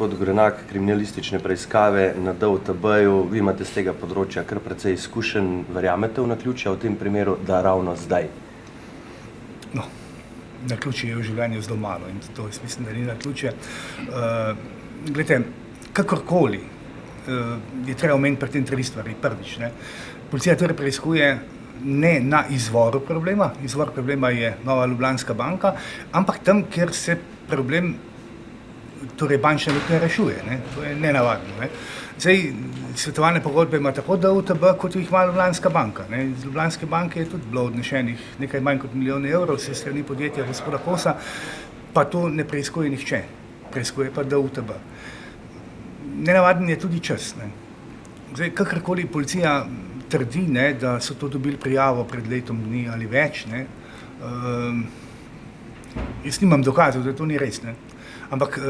gospod Gorenak, kriminalistične preiskave na DUTB-ju, vi imate z tega področja kar precej izkušenj, verjamete v naključja v tem primeru, da ravno zdaj? No, naključje je v življenju zelo malo in to jaz mislim, da ni naključje. Glejte, kakorkoli je treba omeniti pri tem tri stvari. Prvič, policija torej preiskuje ne na izvoru problema, izvor problema je Nova Ljubljanska banka, ampak tam, kjer se problem torej bančne luknje rešuje, to je nenavadno. Zdaj, svetovalne pogodbe ima tako DUTB, kot jih ima Ljubljanska banka. Iz Ljubljanske banke je tudi bilo odnešenih nekaj manj kot milijon evrov se strani podjetja gospoda Kosa, pa to ne preiskuje nihče, preiskuje pa DUTB. Nenavaden je tudi čas. Zdaj, kakorkoli policija trdi, da so to dobili prijavo pred letom dni ali več, jaz nimam dokazov, da to ni res. Ampak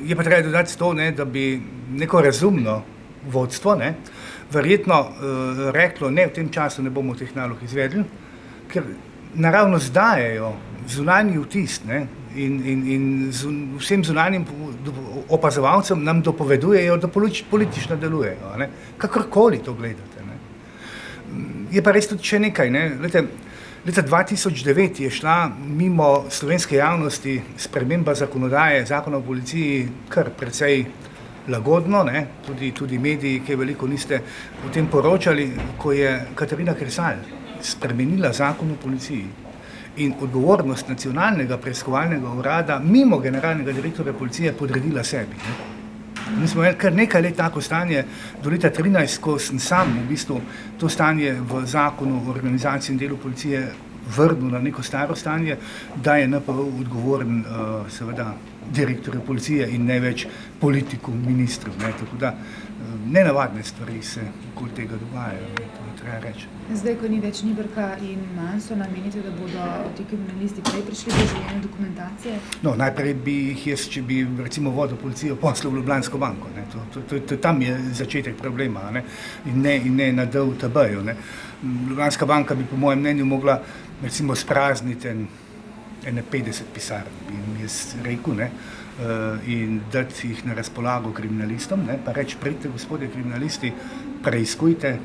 je pa treba dodati to, da bi neko razumno vodstvo verjetno reklo, ne, v tem času ne bomo teh nalog izvedli, ker naravnost dajejo zunanji vtis in vsem zunanjim opazovalcem nam dopovedujejo, da politično delujejo, kakorkoli to gledate. Je pa res tudi še nekaj, leta 2009 je šla mimo slovenske javnosti sprememba zakonodaje, zakona o policiji, kar precej lagodno, tudi mediji, ki veliko niste o tem poročali, ko je Katarina Kresal spremenila zakon o policiji in odgovornost nacionalnega preiskovalnega urada mimo generalnega direktorja policije podredila sebi. Mi smo imeli kar nekaj let tako stanje, do leta 2013, ko sem sam v bistvu to stanje v zakonu o organizaciji in delu policije vrnil na neko staro stanje, da je NPU odgovoren seveda direktorju policije in ne več politiku, ministru. Tako da nenavadne stvari se okoli tega dogajajo, to je treba reči. Zdaj, ko ni več Niberka in Mansona, menite, da bodo ti kriminalisti prej prišli do željene dokumentacije? No, najprej bi jih jaz, če bi recimo vodil policijo, poslal v Ljubljansko banko. Tam je začetek problema in ne na DUTB-ju. Ljubljanska banka bi po mojem mnenju mogla recimo sprazniti ene 50 pisarn, bi jim jaz rekel, in dati jih na razpolago kriminalistom, pa reči, pridite, gospodje kriminalisti, preiskujte,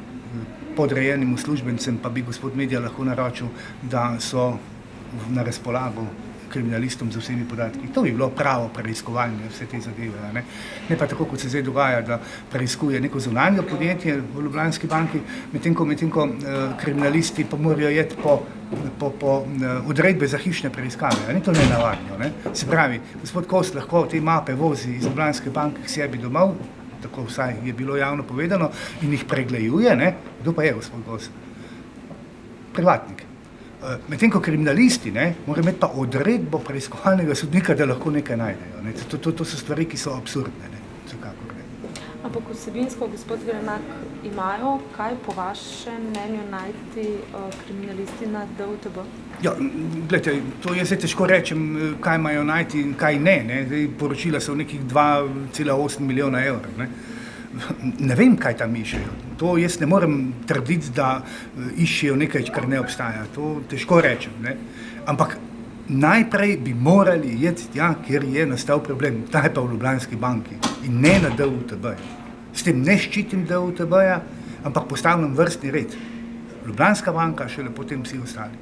podrejenim uslužbencem pa bi gospod Medja lahko naročil, da so na razpolago kriminalistom z vsemi podatki. To bi bilo pravo preiskovanje vse te zadeve. Ne pa tako, kot se zdaj dogaja, da preiskuje neko zunanje podjetje v Ljubljanski banki, medtem ko kriminalisti pa morajo jeti po odredbe za hišne preiskave. Ni to nenavadno. Se pravi, gospod Kos lahko te mape vozi iz Ljubljanske banke k sebi domov, tako vsaj je bilo javno povedano, in jih preglejuje. Kdo pa je gospod Kos? Privatnik. Medtem ko kriminalisti morajo imeti pa odredbo preiskovalnega sodnika, da lahko nekaj najdejo. To so stvari, ki so absurdne. Ampak vsebinsko, gospod Gorenak, imajo kaj po vašem mnenju najti kriminalisti na DUTB? Ja, gledajte, to jaz težko rečem, kaj imajo najti in kaj ne. Poročila so nekih 2,8 milijona evrov. Ne vem, kaj tam iščejo. To jaz ne morem trditi, da iščejo nekaj, kar ne obstaja. To težko rečem. Ampak najprej bi morali jeti tja, kjer je nastal problem. Ta je pa v Ljubljanski banki in ne na DUTB. S tem ne ščitim DUTB-ja, ampak postavljam vrstni red. Ljubljanska banka, šele potem vsi ostali.